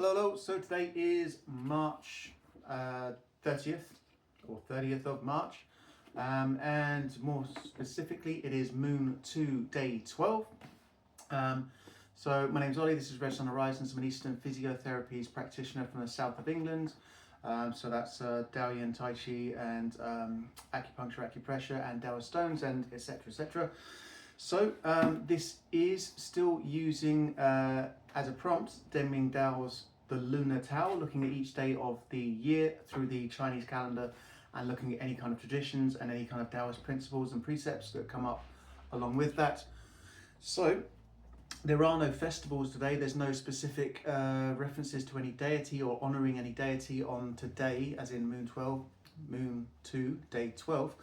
Hello, hello. So today is March 30th or 30th of March, and more specifically, it is Moon 2, Day 12. So my name's Ollie. This is Red Sun Horizons. I'm an Eastern physiotherapies practitioner from the south of England. So that's Daoyin Tai Chi and acupuncture, acupressure, and Dao stones, and etc. etc. So this is still using as a prompt Denming Dao's The Lunar Tao, looking at each day of the year through the Chinese calendar and looking at any kind of traditions and any kind of Taoist principles and precepts that come up along with that. So there are no festivals today. There's no specific references to any deity or honouring any deity on today, as in Moon 2, Day 12.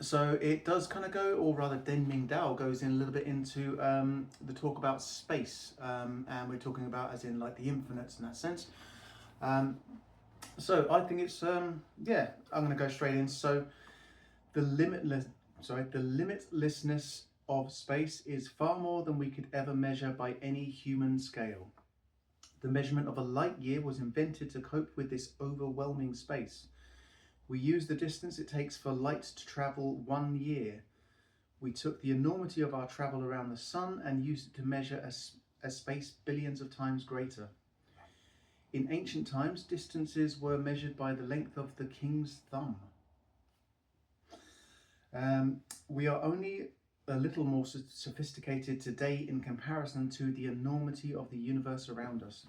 So it does kind of go, or rather Denming Dao goes in a little bit into the talk about space, and we're talking about as in like the infinites in that sense. So I think it's, yeah, I'm going to go straight in. So the limitlessness of space is far more than we could ever measure by any human scale. The measurement of a light year was invented to cope with this overwhelming space. We use the distance it takes for light to travel 1 year. We took the enormity of our travel around the sun and used it to measure a space billions of times greater. In ancient times, distances were measured by the length of the king's thumb. We are only a little more sophisticated today in comparison to the enormity of the universe around us.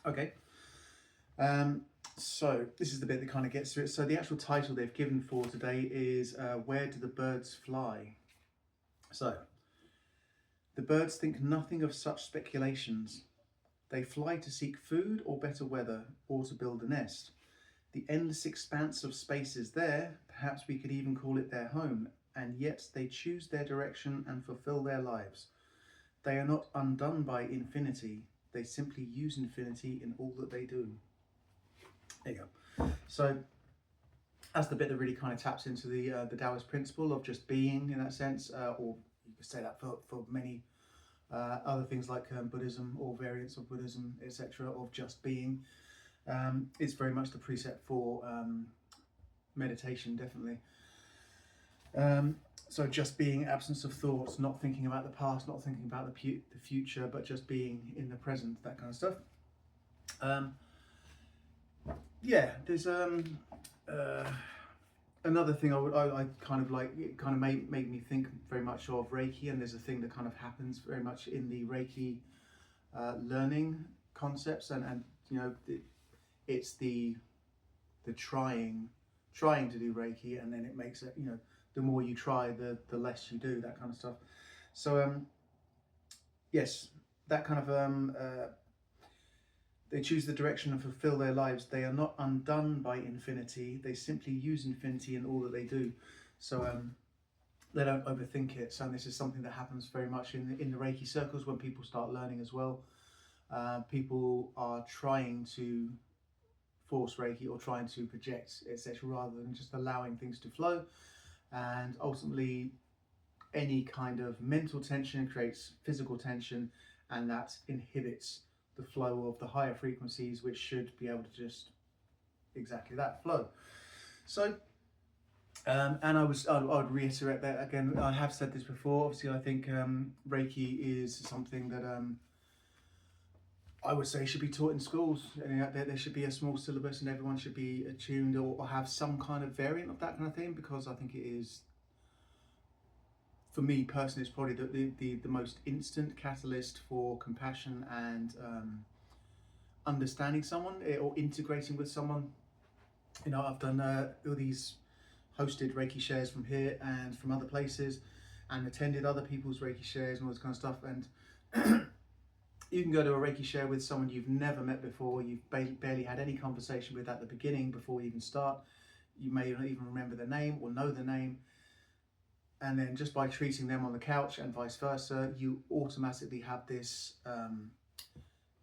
Okay. So this is the bit that kind of gets to it. So the actual title they've given for today is Where Do the Birds Fly? So the birds think nothing of such speculations. They fly to seek food or better weather, or to build a nest. The endless expanse of space is there, perhaps we could even call it their home, and yet they choose their direction and fulfill their lives. They are not undone by infinity, they simply use infinity in all that they do. There you go. So that's the bit that really kind of taps into the Taoist principle of just being, in that sense, or you could say that for many other things like Buddhism or variants of Buddhism, etc., of just being. It's very much the precept for meditation, definitely. So just being, absence of thoughts, not thinking about the past, not thinking about the future, but just being in the present, that kind of stuff. Yeah, there's another thing I kind of like, it kind of made me think very much of Reiki, and there's a thing that kind of happens very much in the Reiki learning concepts, and you know, it's the trying to do Reiki, and then it makes it, you know, the more you try, the less you do, that kind of stuff. So yes, that kind of they choose the direction and fulfill their lives. They are not undone by infinity. They simply use infinity in all that they do. So they don't overthink it. So this is something that happens very much in the Reiki circles when people start learning as well. People are trying to force Reiki or trying to project, etc., rather than just allowing things to flow. And ultimately, any kind of mental tension creates physical tension, and that inhibits the flow of the higher frequencies, which should be able to just exactly that flow. So and I would reiterate that again. I have said this before. Obviously, I think Reiki is something that I would say should be taught in schools. And there should be a small syllabus, and everyone should be attuned or have some kind of variant of that kind of thing, because I think it is, for me personally, it's probably the most instant catalyst for compassion and understanding someone or integrating with someone. You know, I've done all these hosted Reiki shares from here and from other places, and attended other people's Reiki shares and all this kind of stuff. And you can go to a Reiki share with someone you've never met before, you've barely had any conversation with at the beginning before you even start. You may not even remember their name or know their name. And then just by treating them on the couch and vice versa, you automatically have this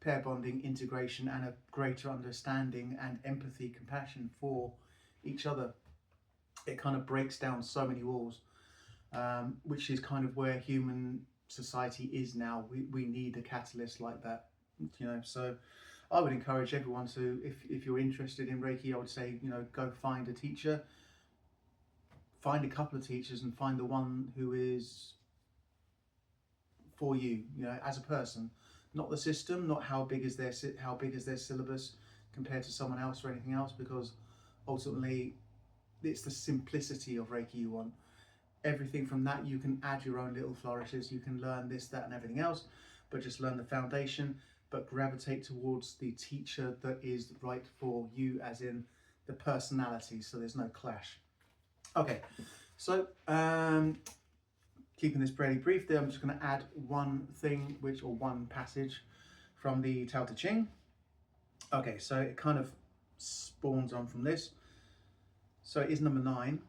pair bonding, integration, and a greater understanding and empathy, compassion for each other. It kind of breaks down so many walls, which is kind of where human society is now. We need a catalyst like that you know. So I would encourage everyone to, if you're interested in Reiki, I would say, you know, go find a teacher, find a couple of teachers, and find the one who is for you, you know, as a person, not the system, not how big is their syllabus compared to someone else or anything else, because ultimately it's the simplicity of Reiki you want. Everything from that, you can add your own little flourishes, you can learn this, that, and everything else, but just learn the foundation, but gravitate towards the teacher that is right for you, as in the personality, so there's no clash. Okay, so keeping this pretty brief there, I'm just going to add one thing, or one passage from the Tao Te Ching. Okay, so it kind of spawns on from this. So it is number 9.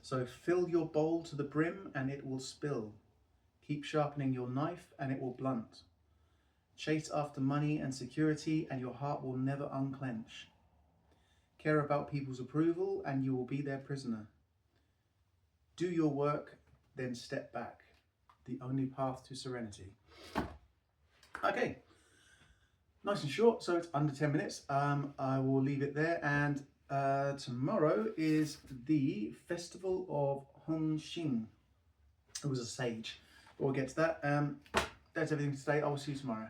So fill your bowl to the brim and it will spill. Keep sharpening your knife and it will blunt. Chase after money and security and your heart will never unclench. Care about people's approval and you will be their prisoner. Do your work, then step back. The only path to serenity. Okay, nice and short, so it's under 10 minutes. I will leave it there, and tomorrow is the Festival of Hong Xing. It was a sage, but we'll get to that. That's everything for today. I will see you tomorrow.